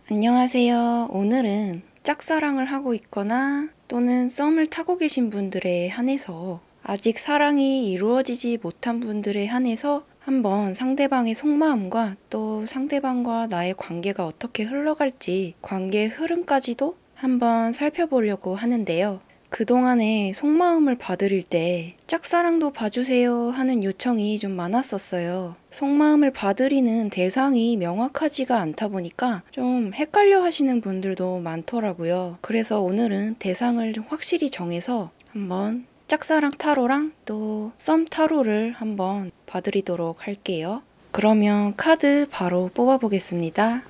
안녕하세요. 오늘은 짝사랑을 하고 있거나 또는 썸을 타고 계신 분들에 한해서 아직 사랑이 이루어지지 못한 분들에 한해서 한번 상대방의 속마음과 또 상대방과 나의 관계가 어떻게 흘러갈지 관계의 흐름까지도 한번 살펴보려고 하는데요. 그동안에 속마음을 봐드릴 때 짝사랑도 봐주세요 하는 요청이 좀 많았었어요. 속마음을 봐드리는 대상이 명확하지가 않다 보니까 좀 헷갈려 하시는 분들도 많더라고요. 그래서 오늘은 대상을 좀 확실히 정해서 한번 짝사랑 타로랑 또 썸 타로를 한번 봐드리도록 할게요. 그러면 카드 바로 뽑아보겠습니다.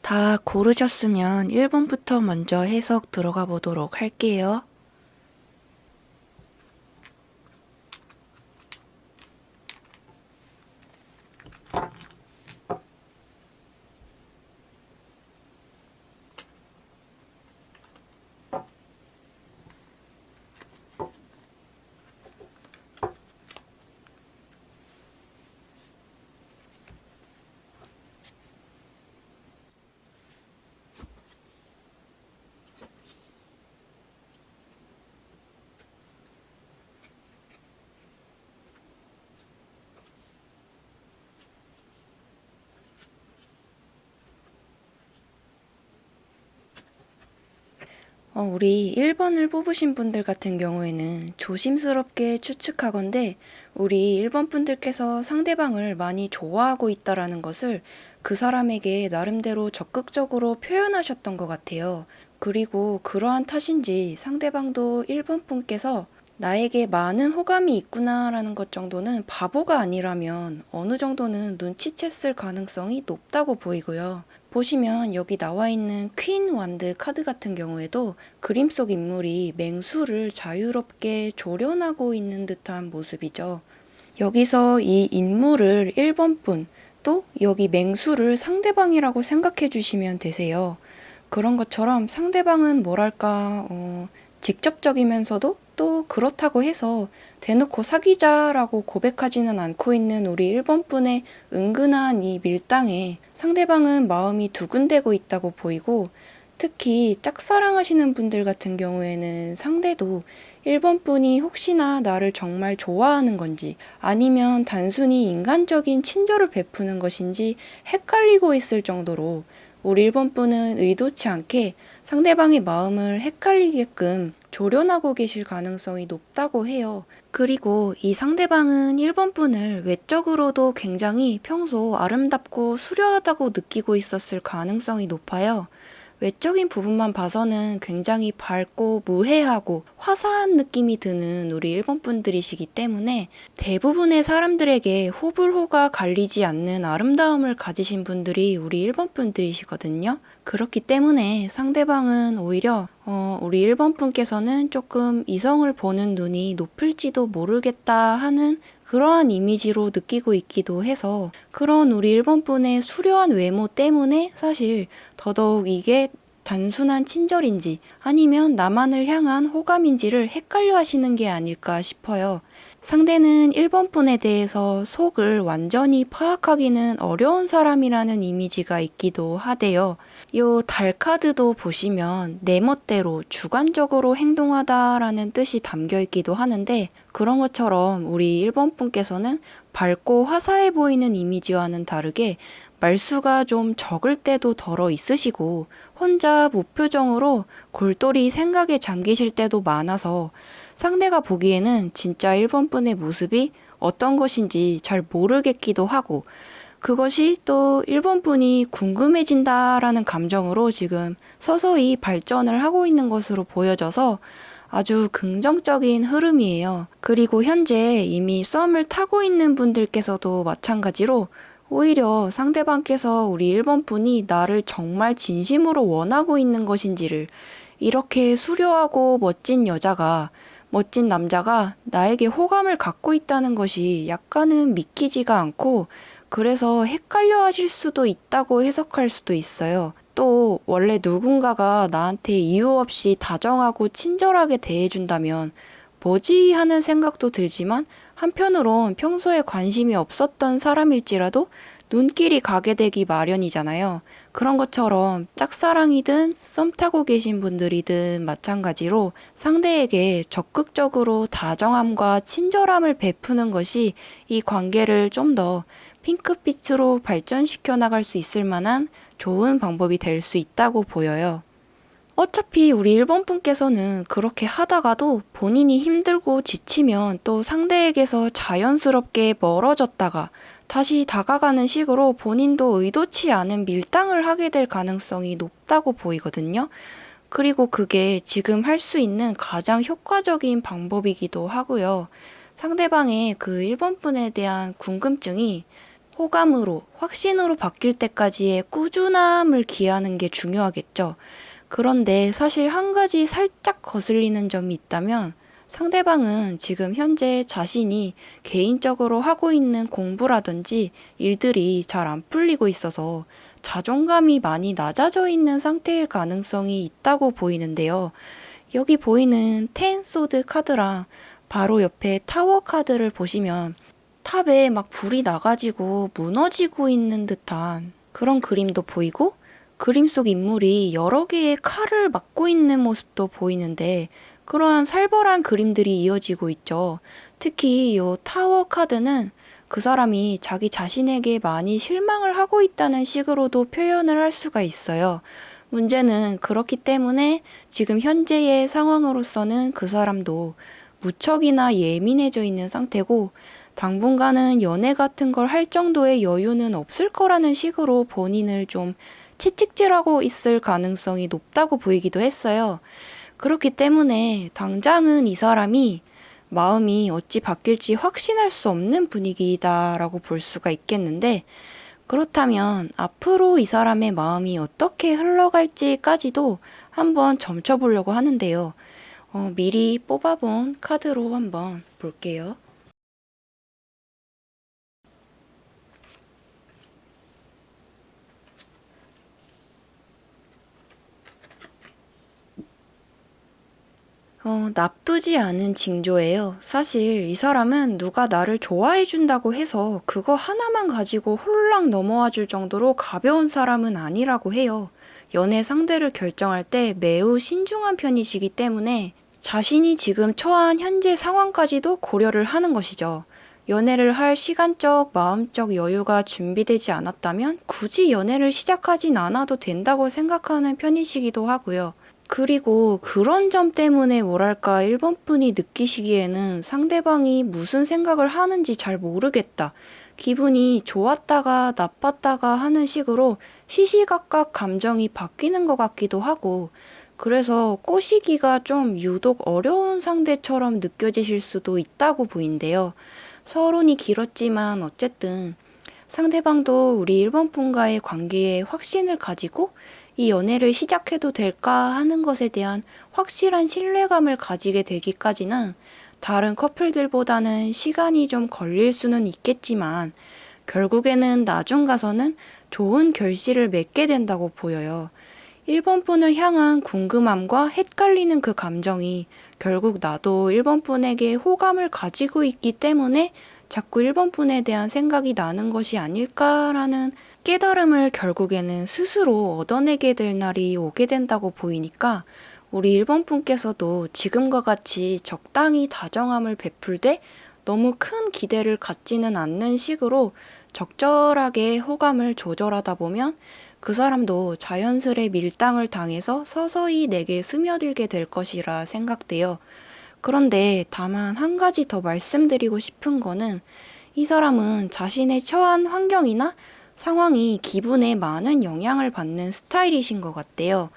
다 고르셨으면 1번부터 먼저 해석 들어가 보도록 할게요. 우리 1번을 뽑으신 분들 같은 경우에는 조심스럽게 추측하건대 우리 1번 분들께서 상대방을 많이 좋아하고 있다라는 것을 그 사람에게 나름대로 적극적으로 표현하셨던 것 같아요. 그리고 그러한 탓인지 상대방도 1번 분께서 나에게 많은 호감이 있구나라는 것 정도는 바보가 아니라면 어느 정도는 눈치챘을 가능성이 높다고 보이고요. 보시면 여기 나와 있는 퀸 완드 카드 같은 경우에도 그림 속 인물이 맹수를 자유롭게 조련하고 있는 듯한 모습이죠. 여기서 이 인물을 1번 분, 또 여기 맹수를 상대방이라고 생각해 주시면 되세요. 그런 것처럼 상대방은 뭐랄까, 직접적이면서도 또 그렇다고 해서 대놓고 사귀자라고 고백하지는 않고 있는 우리 1번 분의 은근한 이 밀당에 상대방은 마음이 두근대고 있다고 보이고, 특히 짝사랑하시는 분들 같은 경우에는 상대도 1번 분이 혹시나 나를 정말 좋아하는 건지 아니면 단순히 인간적인 친절을 베푸는 것인지 헷갈리고 있을 정도로 우리 1번 분은 의도치 않게 상대방의 마음을 헷갈리게끔 조련하고 계실 가능성이 높다고 해요. 그리고 이 상대방은 1번 분을 외적으로도 굉장히 평소 아름답고 수려하다고 느끼고 있었을 가능성이 높아요. 외적인 부분만 봐서는 굉장히 밝고 무해하고 화사한 느낌이 드는 우리 1번 분들이시기 때문에 대부분의 사람들에게 호불호가 갈리지 않는 아름다움을 가지신 분들이 우리 1번 분들이시거든요. 그렇기 때문에 상대방은 오히려 우리 1번 분께서는 조금 이성을 보는 눈이 높을지도 모르겠다 하는 그러한 이미지로 느끼고 있기도 해서 그런 우리 1번 분의 수려한 외모 때문에 사실 더더욱 이게 단순한 친절인지 아니면 나만을 향한 호감인지를 헷갈려 하시는 게 아닐까 싶어요. 상대는 1번 분에 대해서 속을 완전히 파악하기는 어려운 사람이라는 이미지가 있기도 하대요. 요 달 카드도 보시면 내 멋대로 주관적으로 행동하다라는 뜻이 담겨 있기도 하는데 그런 것처럼 우리 1번 분께서는 밝고 화사해 보이는 이미지와는 다르게 말수가 좀 적을 때도 덜어 있으시고 혼자 무표정으로 골똘히 생각에 잠기실 때도 많아서 상대가 보기에는 진짜 1번 분의 모습이 어떤 것인지 잘 모르겠기도 하고 그것이 또 1번 분이 궁금해진다라는 감정으로 지금 서서히 발전을 하고 있는 것으로 보여져서 아주 긍정적인 흐름이에요. 그리고 현재 이미 썸을 타고 있는 분들께서도 마찬가지로 오히려 상대방께서 우리 1번 분이 나를 정말 진심으로 원하고 있는 것인지를 이렇게 수려하고 멋진 남자가 나에게 호감을 갖고 있다는 것이 약간은 믿기지가 않고 그래서 헷갈려 하실 수도 있다고 해석할 수도 있어요. 또 원래 누군가가 나한테 이유 없이 다정하고 친절하게 대해준다면 뭐지 하는 생각도 들지만 한편으론 평소에 관심이 없었던 사람일지라도 눈길이 가게 되기 마련이잖아요. 그런 것처럼 짝사랑이든 썸 타고 계신 분들이든 마찬가지로 상대에게 적극적으로 다정함과 친절함을 베푸는 것이 이 관계를 좀 더 핑크빛으로 발전시켜 나갈 수 있을 만한 좋은 방법이 될 수 있다고 보여요. 어차피 우리 1번 분께서는 그렇게 하다가도 본인이 힘들고 지치면 또 상대에게서 자연스럽게 멀어졌다가 다시 다가가는 식으로 본인도 의도치 않은 밀당을 하게 될 가능성이 높다고 보이거든요. 그리고 그게 지금 할 수 있는 가장 효과적인 방법이기도 하고요. 상대방의 그 1번 분에 대한 궁금증이 호감으로, 확신으로 바뀔 때까지의 꾸준함을 기하는 게 중요하겠죠. 그런데 사실 한 가지 살짝 거슬리는 점이 있다면 상대방은 지금 현재 자신이 개인적으로 하고 있는 공부라든지 일들이 잘 안 풀리고 있어서 자존감이 많이 낮아져 있는 상태일 가능성이 있다고 보이는데요. 여기 보이는 텐 소드 카드랑 바로 옆에 타워 카드를 보시면 탑에 막 불이 나가지고 무너지고 있는 듯한 그런 그림도 보이고 그림 속 인물이 여러 개의 칼을 맞고 있는 모습도 보이는데 그러한 살벌한 그림들이 이어지고 있죠. 특히 이 타워 카드는 그 사람이 자기 자신에게 많이 실망을 하고 있다는 식으로도 표현을 할 수가 있어요. 문제는 그렇기 때문에 지금 현재의 상황으로서는 그 사람도 무척이나 예민해져 있는 상태고 당분간은 연애 같은 걸 할 정도의 여유는 없을 거라는 식으로 본인을 좀 채찍질하고 있을 가능성이 높다고 보이기도 했어요. 그렇기 때문에 당장은 이 사람이 마음이 어찌 바뀔지 확신할 수 없는 분위기다라고 볼 수가 있겠는데 그렇다면 앞으로 이 사람의 마음이 어떻게 흘러갈지까지도 한번 점쳐보려고 하는데요. 미리 뽑아본 카드로 한번 볼게요. 나쁘지 않은 징조예요. 사실 이 사람은 누가 나를 좋아해 준다고 해서 그거 하나만 가지고 홀랑 넘어와 줄 정도로 가벼운 사람은 아니라고 해요. 연애 상대를 결정할 때 매우 신중한 편이시기 때문에 자신이 지금 처한 현재 상황까지도 고려를 하는 것이죠. 연애를 할 시간적, 마음적 여유가 준비되지 않았다면 굳이 연애를 시작하진 않아도 된다고 생각하는 편이시기도 하고요. 그리고 그런 점 때문에 뭐랄까 일본 분이 느끼시기에는 상대방이 무슨 생각을 하는지 잘 모르겠다. 기분이 좋았다가 나빴다가 하는 식으로 시시각각 감정이 바뀌는 것 같기도 하고, 그래서 꼬시기가 좀 유독 어려운 상대처럼 느껴지실 수도 있다고 보인대요. 서론이 길었지만 어쨌든 상대방도 우리 일본 분과의 관계에 확신을 가지고 이 연애를 시작해도 될까 하는 것에 대한 확실한 신뢰감을 가지게 되기까지는 다른 커플들보다는 시간이 좀 걸릴 수는 있겠지만 결국에는 나중 가서는 좋은 결실을 맺게 된다고 보여요. 일본 분을 향한 궁금함과 헷갈리는 그 감정이 결국 나도 일본 분에게 호감을 가지고 있기 때문에 자꾸 일본 분에 대한 생각이 나는 것이 아닐까라는 깨달음을 결국에는 스스로 얻어내게 될 날이 오게 된다고 보이니까 우리 일본 분께서도 지금과 같이 적당히 다정함을 베풀되 너무 큰 기대를 갖지는 않는 식으로 적절하게 호감을 조절하다 보면 그 사람도 자연스레 밀당을 당해서 서서히 내게 스며들게 될 것이라 생각돼요. 그런데 다만 한 가지 더 말씀드리고 싶은 거는 이 사람은 자신의 처한 환경이나 상황이 기분에 많은 영향을 받는 스타일이신 것 같대요.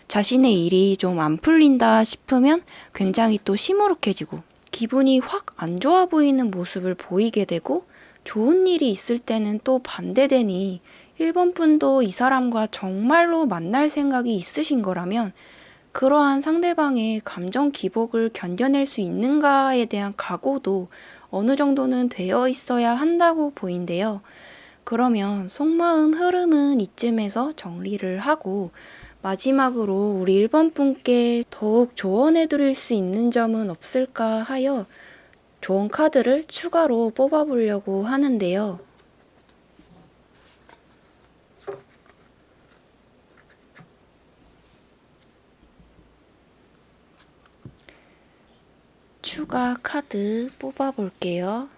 자신의 일이 좀 안 풀린다 싶으면 굉장히 또 시무룩해지고 기분이 확 안 좋아 보이는 모습을 보이게 되고 좋은 일이 있을 때는 또 반대되니 일본 분도 이 사람과 정말로 만날 생각이 있으신 거라면 그러한 상대방의 감정 기복을 견뎌낼 수 있는가에 대한 각오도 어느 정도는 되어 있어야 한다고 보인대요. 그러면 속마음 흐름은 이쯤에서 정리를 하고 마지막으로 우리 1번 분께 더욱 조언해 드릴 수 있는 점은 없을까 하여 조언 카드를 추가로 뽑아 보려고 하는데요. 추가 카드 뽑아 볼게요.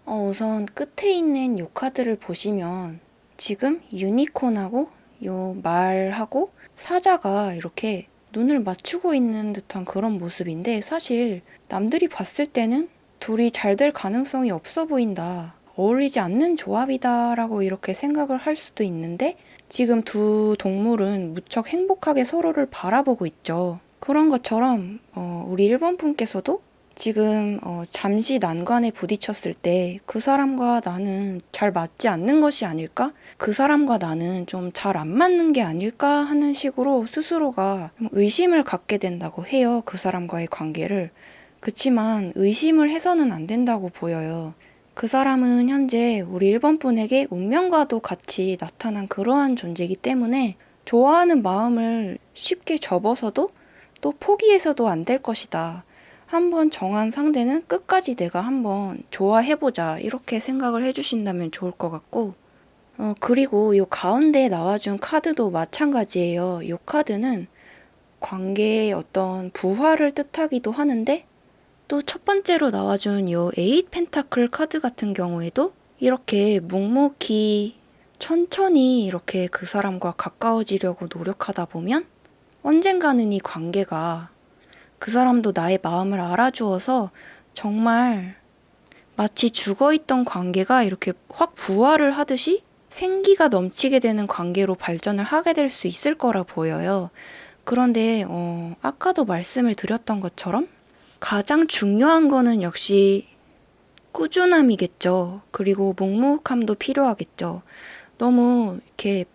우선 끝에 있는 요 카드를 보시면 지금 유니콘하고 요 말하고 사자가 이렇게 눈을 맞추고 있는 듯한 그런 모습인데 사실 남들이 봤을 때는 둘이 잘 될 가능성이 없어 보인다. 어울리지 않는 조합이다 라고 이렇게 생각을 할 수도 있는데 지금 두 동물은 무척 행복하게 서로를 바라보고 있죠. 그런 것처럼 우리 1번 분께서도 지금 잠시 난관에 부딪혔을 때 그 사람과 나는 잘 맞지 않는 것이 아닐까? 그 사람과 나는 좀 잘 안 맞는 게 아닐까 하는 식으로 스스로가 의심을 갖게 된다고 해요. 그 사람과의 관계를. 그치만 의심을 해서는 안 된다고 보여요. 그 사람은 현재 우리 1번 분에게 운명과도 같이 나타난 그러한 존재이기 때문에 좋아하는 마음을 쉽게 접어서도 또 포기해서도 안 될 것이다. 한번 정한 상대는 끝까지 내가 한번 좋아해보자 이렇게 생각을 해주신다면 좋을 것 같고 그리고 이 가운데 나와준 카드도 마찬가지예요. 이 카드는 관계의 어떤 부활을 뜻하기도 하는데 또 첫 번째로 나와준 이 에잇 펜타클 카드 같은 경우에도 이렇게 묵묵히 천천히 이렇게 그 사람과 가까워지려고 노력하다 보면 언젠가는 이 관계가 그 사람도 나의 마음을 알아주어서 정말 마치 죽어있던 관계가 이렇게 확 부활을 하듯이 생기가 넘치게 되는 관계로 발전을 하게 될 수 있을 거라 보여요. 그런데 아까도 말씀을 드렸던 것처럼 가장 중요한 거는 역시 꾸준함이겠죠. 그리고 묵묵함도 필요하겠죠. 너무 이렇게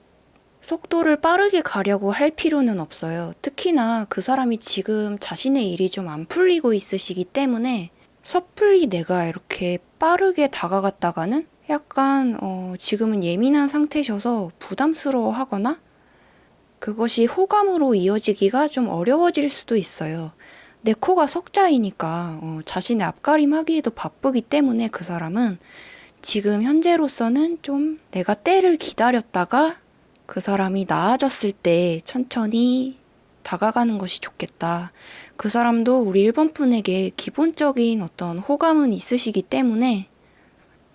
속도를 빠르게 가려고 할 필요는 없어요. 특히나 그 사람이 지금 자신의 일이 좀 안 풀리고 있으시기 때문에 섣불리 내가 이렇게 빠르게 다가갔다가는 약간 지금은 예민한 상태셔서 부담스러워 하거나 그것이 호감으로 이어지기가 좀 어려워질 수도 있어요. 내 코가 석자이니까 자신의 앞가림하기에도 바쁘기 때문에 그 사람은 지금 현재로서는 좀 내가 때를 기다렸다가 그 사람이 나아졌을 때 천천히 다가가는 것이 좋겠다. 그 사람도 우리 1번 분에게 기본적인 어떤 호감은 있으시기 때문에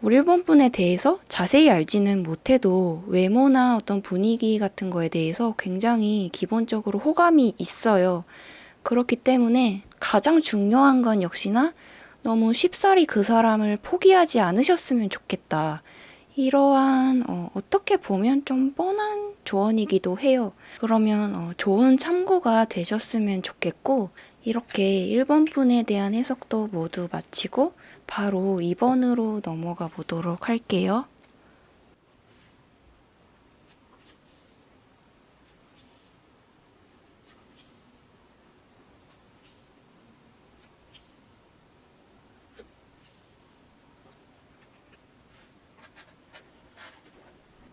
우리 1번 분에 대해서 자세히 알지는 못해도 외모나 어떤 분위기 같은 거에 대해서 굉장히 기본적으로 호감이 있어요. 그렇기 때문에 가장 중요한 건 역시나 너무 쉽사리 그 사람을 포기하지 않으셨으면 좋겠다. 이러한 어떻게 보면 좀 뻔한 조언이기도 해요. 그러면 좋은 참고가 되셨으면 좋겠고 이렇게 1번 분에 대한 해석도 모두 마치고 바로 2번으로 넘어가 보도록 할게요.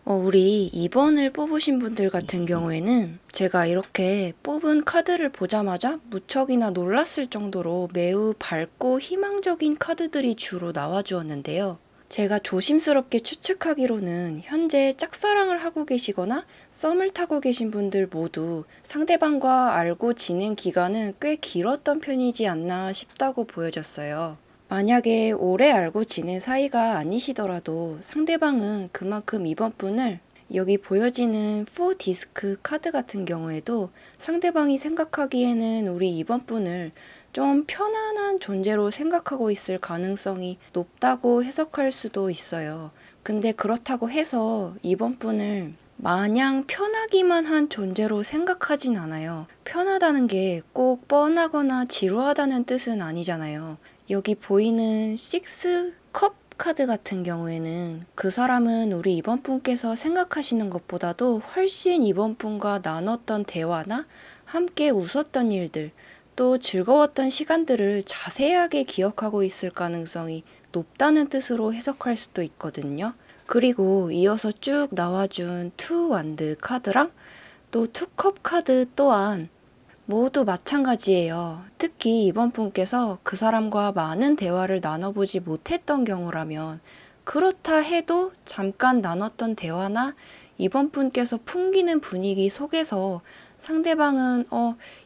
우리 2번을 뽑으신 분들 같은 경우에는 제가 이렇게 뽑은 카드를 보자마자 무척이나 놀랐을 정도로 매우 밝고 희망적인 카드들이 주로 나와주었는데요. 제가 조심스럽게 추측하기로는 현재 짝사랑을 하고 계시거나 썸을 타고 계신 분들 모두 상대방과 알고 지낸 기간은 꽤 길었던 편이지 않나 싶다고 보여졌어요. 만약에 오래 알고 지낸 사이가 아니시더라도 상대방은 그만큼 이번 분을 여기 보여지는 4디스크 카드 같은 경우에도 상대방이 생각하기에는 우리 이번 분을 좀 편안한 존재로 생각하고 있을 가능성이 높다고 해석할 수도 있어요. 근데 그렇다고 해서 이번 분을 마냥 편하기만 한 존재로 생각하진 않아요. 편하다는 게 꼭 뻔하거나 지루하다는 뜻은 아니잖아요. 여기 보이는 6컵 카드 같은 경우에는 그 사람은 우리 이번 분께서 생각하시는 것보다도 훨씬 이번 분과 나눴던 대화나 함께 웃었던 일들, 또 즐거웠던 시간들을 자세하게 기억하고 있을 가능성이 높다는 뜻으로 해석할 수도 있거든요. 그리고 이어서 쭉 나와준 투 완드 카드랑 또 투컵 카드 또한 모두 마찬가지예요. 특히 이번 분께서 그 사람과 많은 대화를 나눠보지 못했던 경우라면 그렇다 해도 잠깐 나눴던 대화나 이번 분께서 풍기는 분위기 속에서 상대방은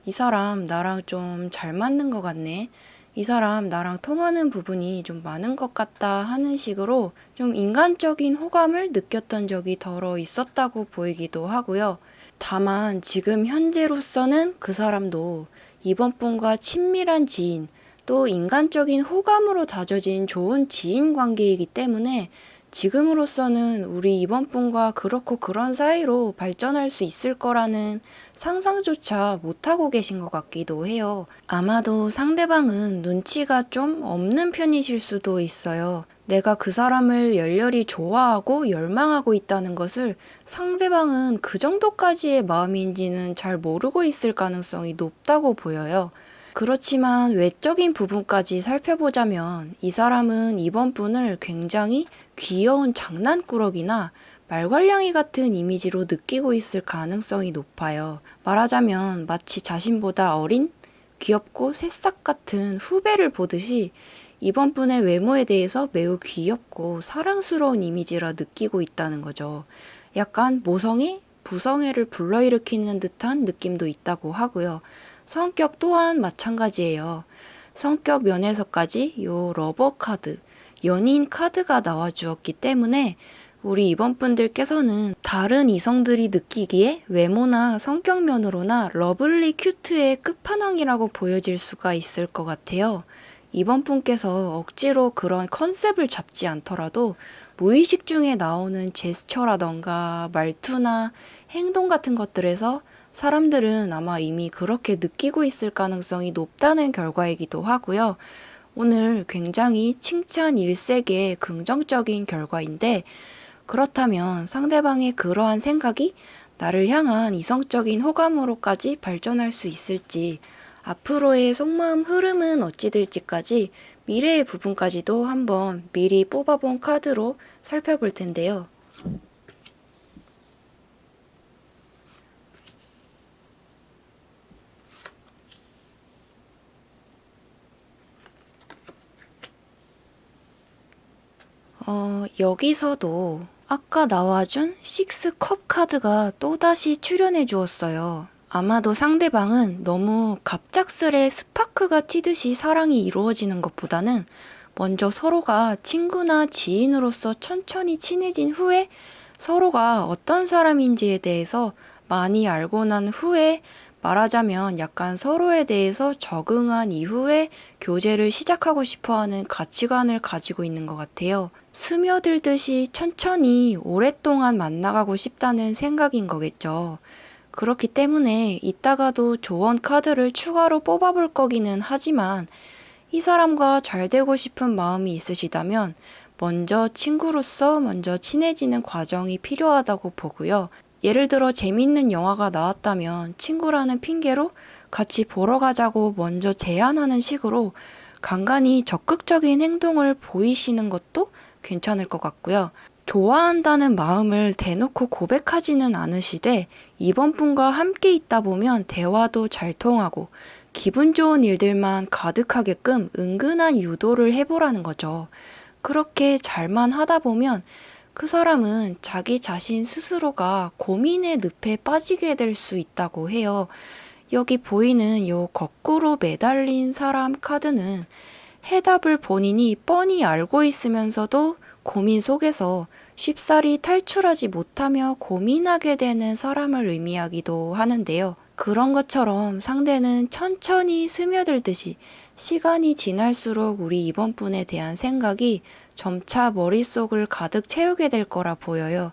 이 사람 나랑 좀 잘 맞는 것 같네. 이 사람 나랑 통하는 부분이 좀 많은 것 같다 하는 식으로 좀 인간적인 호감을 느꼈던 적이 덜어 있었다고 보이기도 하고요. 다만 지금 현재로서는 그 사람도 이번 분과 친밀한 지인, 또 인간적인 호감으로 다져진 좋은 지인 관계이기 때문에 지금으로서는 우리 이번 분과 그렇고 그런 사이로 발전할 수 있을 거라는 상상조차 못하고 계신 것 같기도 해요. 아마도 상대방은 눈치가 좀 없는 편이실 수도 있어요. 내가 그 사람을 열렬히 좋아하고 열망하고 있다는 것을 상대방은 그 정도까지의 마음인지는 잘 모르고 있을 가능성이 높다고 보여요. 그렇지만 외적인 부분까지 살펴보자면 이 사람은 이번 분을 굉장히 귀여운 장난꾸러기나 말괄량이 같은 이미지로 느끼고 있을 가능성이 높아요. 말하자면 마치 자신보다 어린 귀엽고 새싹 같은 후배를 보듯이 이번 분의 외모에 대해서 매우 귀엽고 사랑스러운 이미지라 느끼고 있다는 거죠. 약간 모성애, 부성애를 불러일으키는 듯한 느낌도 있다고 하고요. 성격 또한 마찬가지예요. 성격 면에서까지 요 러버 카드, 연인 카드가 나와주었기 때문에 우리 이번 분들께서는 다른 이성들이 느끼기에 외모나 성격 면으로나 러블리 큐트의 끝판왕이라고 보여질 수가 있을 것 같아요. 이번 분께서 억지로 그런 컨셉을 잡지 않더라도 무의식 중에 나오는 제스처라던가 말투나 행동 같은 것들에서 사람들은 아마 이미 그렇게 느끼고 있을 가능성이 높다는 결과이기도 하고요. 오늘 굉장히 칭찬 일색의 긍정적인 결과인데, 그렇다면 상대방의 그러한 생각이 나를 향한 이성적인 호감으로까지 발전할 수 있을지, 앞으로의 속마음 흐름은 어찌 될지까지 미래의 부분까지도 한번 미리 뽑아본 카드로 살펴볼 텐데요. 여기서도 아까 나와준 식스컵 카드가 또다시 출연해 주었어요. 아마도 상대방은 너무 갑작스레 스파크가 튀듯이 사랑이 이루어지는 것보다는 먼저 서로가 친구나 지인으로서 천천히 친해진 후에 서로가 어떤 사람인지에 대해서 많이 알고 난 후에, 말하자면 약간 서로에 대해서 적응한 이후에 교제를 시작하고 싶어 하는 가치관을 가지고 있는 것 같아요. 스며들듯이 천천히 오랫동안 만나가고 싶다는 생각인 거겠죠. 그렇기 때문에 이따가도 조언 카드를 추가로 뽑아볼 거기는 하지만, 이 사람과 잘 되고 싶은 마음이 있으시다면 먼저 친구로서 먼저 친해지는 과정이 필요하다고 보고요. 예를 들어 재밌는 영화가 나왔다면 친구라는 핑계로 같이 보러 가자고 먼저 제안하는 식으로 간간히 적극적인 행동을 보이시는 것도 괜찮을 것 같고요. 좋아한다는 마음을 대놓고 고백하지는 않으시되 이번 분과 함께 있다 보면 대화도 잘 통하고 기분 좋은 일들만 가득하게끔 은근한 유도를 해보라는 거죠. 그렇게 잘만 하다 보면 그 사람은 자기 자신 스스로가 고민의 늪에 빠지게 될 수 있다고 해요. 여기 보이는 요 거꾸로 매달린 사람 카드는 해답을 본인이 뻔히 알고 있으면서도 고민 속에서 쉽사리 탈출하지 못하며 고민하게 되는 사람을 의미하기도 하는데요. 그런 것처럼 상대는 천천히 스며들듯이 시간이 지날수록 우리 이번 분에 대한 생각이 점차 머릿속을 가득 채우게 될 거라 보여요.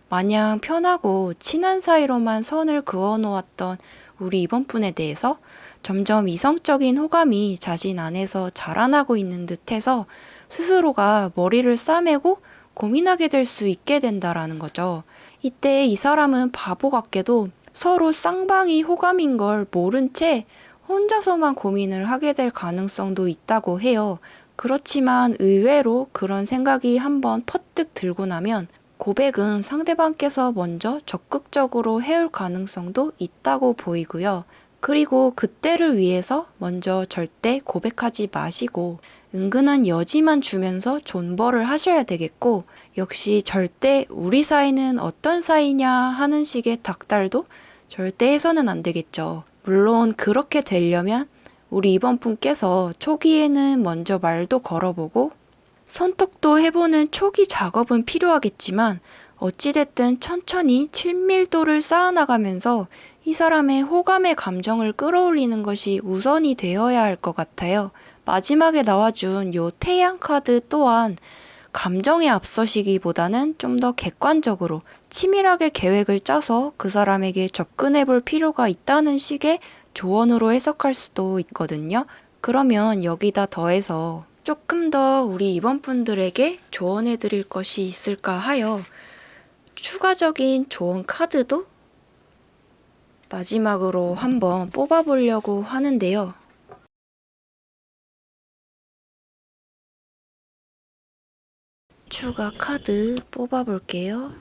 마냥 편하고 친한 사이로만 선을 그어 놓았던 우리 이번 분에 대해서 점점 이성적인 호감이 자신 안에서 자라나고 있는 듯해서 스스로가 머리를 싸매고 고민하게 될 수 있게 된다라는 거죠. 이때 이 사람은 바보 같게도 서로 쌍방이 호감인 걸 모른 채 혼자서만 고민을 하게 될 가능성도 있다고 해요. 그렇지만 의외로 그런 생각이 한번 퍼뜩 들고 나면 고백은 상대방께서 먼저 적극적으로 해올 가능성도 있다고 보이고요. 그리고 그때를 위해서 먼저 절대 고백하지 마시고 은근한 여지만 주면서 존버를 하셔야 되겠고, 역시 절대 우리 사이는 어떤 사이냐 하는 식의 닥달도 절대 해서는 안 되겠죠. 물론 그렇게 되려면 우리 이번 분께서 초기에는 먼저 말도 걸어보고 선톡도 해보는 초기 작업은 필요하겠지만, 어찌됐든 천천히 친밀도를 쌓아나가면서 이 사람의 호감의 감정을 끌어올리는 것이 우선이 되어야 할 것 같아요. 마지막에 나와준 요 태양 카드 또한 감정에 앞서시기보다는 좀 더 객관적으로 치밀하게 계획을 짜서 그 사람에게 접근해 볼 필요가 있다는 식의 조언으로 해석할 수도 있거든요. 그러면 여기다 더해서 조금 더 우리 이번 분들에게 조언해 드릴 것이 있을까 하여 추가적인 조언 카드도 마지막으로 한번 뽑아보려고 하는데요. 추가 카드 뽑아볼게요.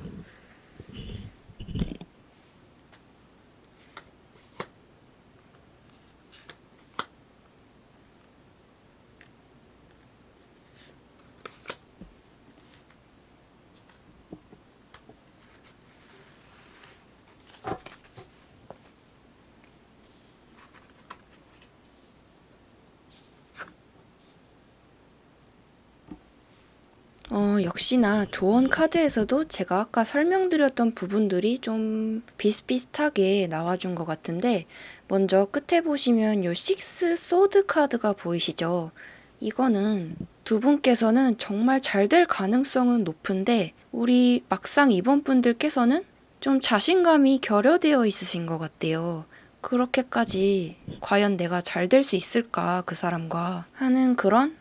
역시나 조언 카드에서도 제가 아까 설명드렸던 부분들이 좀 비슷비슷하게 나와준 것 같은데, 먼저 끝에 보시면 요 식스 소드 카드가 보이시죠? 이거는 두 분께서는 정말 잘 될 가능성은 높은데 우리 막상 이번 분들께서는 좀 자신감이 결여되어 있으신 것 같아요. 그렇게까지 과연 내가 잘 될 수 있을까, 그 사람과 하는 그런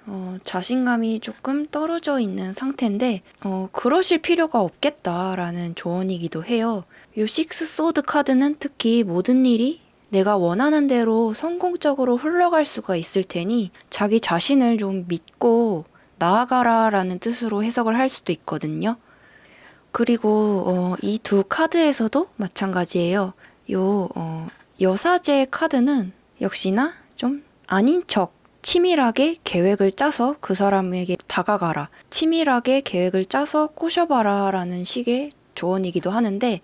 자신감이 조금 떨어져 있는 상태인데 그러실 필요가 없겠다라는 조언이기도 해요. 요 식스 소드 카드는 특히 모든 일이 내가 원하는 대로 성공적으로 흘러갈 수가 있을 테니 자기 자신을 좀 믿고 나아가라 라는 뜻으로 해석을 할 수도 있거든요. 그리고 이 두 카드에서도 마찬가지예요. 요 여사제 카드는 역시나 좀 아닌 척 치밀하게 계획을 짜서 그 사람에게 다가가라. 치밀하게 계획을 짜서 꼬셔봐라 라는 식의 조언이기도 하는데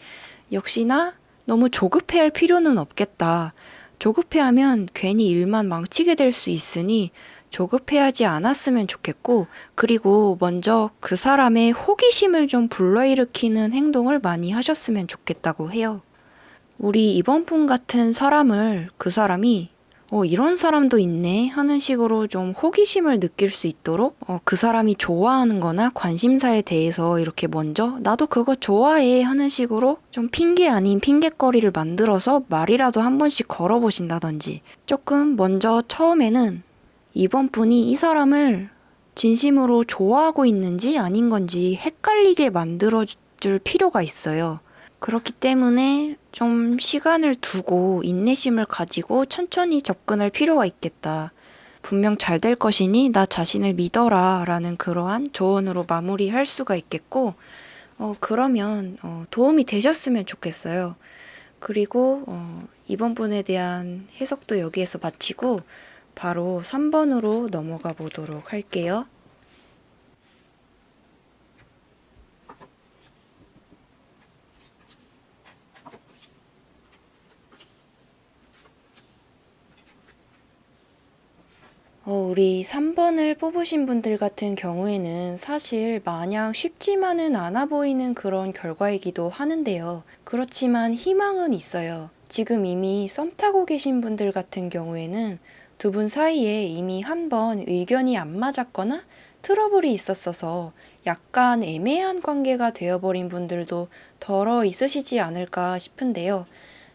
역시나 너무 조급해할 필요는 없겠다. 조급해하면 괜히 일만 망치게 될 수 있으니 조급해하지 않았으면 좋겠고, 그리고 먼저 그 사람의 호기심을 좀 불러일으키는 행동을 많이 하셨으면 좋겠다고 해요. 우리 이번 분 같은 사람을 그 사람이 이런 사람도 있네 하는 식으로 좀 호기심을 느낄 수 있도록 그 사람이 좋아하는 거나 관심사에 대해서 이렇게 먼저 나도 그거 좋아해 하는 식으로 좀 핑계 아닌 핑계거리를 만들어서 말이라도 한 번씩 걸어보신다든지 조금 먼저 처음에는 이번 분이 이 사람을 진심으로 좋아하고 있는지 아닌 건지 헷갈리게 만들어줄 필요가 있어요. 그렇기 때문에 좀 시간을 두고 인내심을 가지고 천천히 접근할 필요가 있겠다. 분명 잘 될 것이니 나 자신을 믿어라 라는 그러한 조언으로 마무리할 수가 있겠고, 그러면 도움이 되셨으면 좋겠어요. 그리고 이번 분에 대한 해석도 여기에서 마치고 바로 3번으로 넘어가 보도록 할게요. 우리 3번을 뽑으신 분들 같은 경우에는 사실 마냥 쉽지만은 않아 보이는 그런 결과이기도 하는데요. 그렇지만 희망은 있어요. 지금 이미 썸 타고 계신 분들 같은 경우에는 두 분 사이에 이미 한 번 의견이 안 맞았거나 트러블이 있었어서 약간 애매한 관계가 되어버린 분들도 덜어 있으시지 않을까 싶은데요.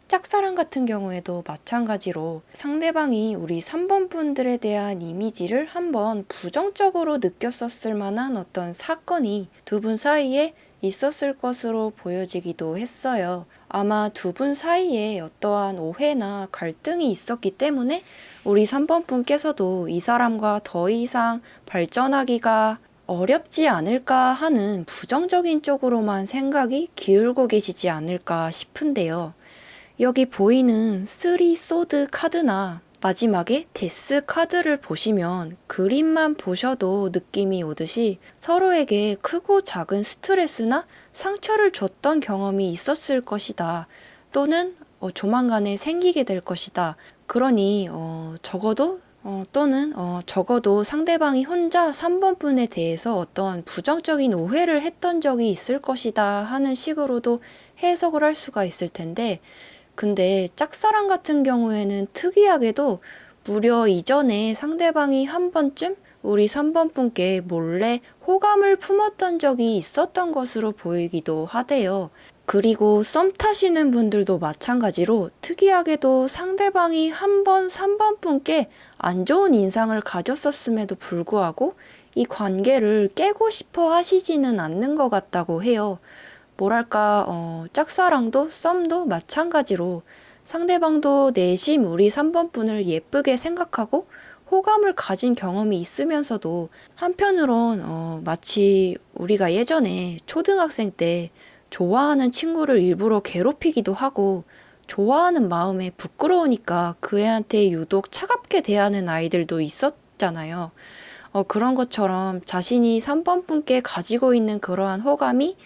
짝사랑 같은 경우에도 마찬가지로 상대방이 우리 3번 분들에 대한 이미지를 한번 부정적으로 느꼈었을 만한 어떤 사건이 두 분 사이에 있었을 것으로 보여지기도 했어요. 아마 두 분 사이에 어떠한 오해나 갈등이 있었기 때문에 우리 3번 분께서도 이 사람과 더 이상 발전하기가 어렵지 않을까 하는 부정적인 쪽으로만 생각이 기울고 계시지 않을까 싶은데요. 여기 보이는 3 소드 카드나 마지막에 데스 카드를 보시면 그림만 보셔도 느낌이 오듯이 서로에게 크고 작은 스트레스나 상처를 줬던 경험이 있었을 것이다. 또는 조만간에 생기게 될 것이다. 그러니 적어도 상대방이 혼자 3번 분에 대해서 어떤 부정적인 오해를 했던 적이 있을 것이다 하는 식으로도 해석을 할 수가 있을 텐데, 근데 짝사랑 같은 경우에는 특이하게도 무려 이전에 상대방이 한 번쯤 우리 3번 분께 몰래 호감을 품었던 적이 있었던 것으로 보이기도 하대요. 그리고 썸 타시는 분들도 마찬가지로 특이하게도 상대방이 한 번 3번 분께 안 좋은 인상을 가졌었음에도 불구하고 이 관계를 깨고 싶어 하시지는 않는 것 같다고 해요. 뭐랄까, 짝사랑도 썸도 마찬가지로 상대방도 내심 우리 3번 분을 예쁘게 생각하고 호감을 가진 경험이 있으면서도 한편으론 마치 우리가 예전에 초등학생 때 좋아하는 친구를 일부러 괴롭히기도 하고 좋아하는 마음에 부끄러우니까 그 애한테 유독 차갑게 대하는 아이들도 있었잖아요. 그런 것처럼 자신이 3번 분께 가지고 있는 그러한 호감이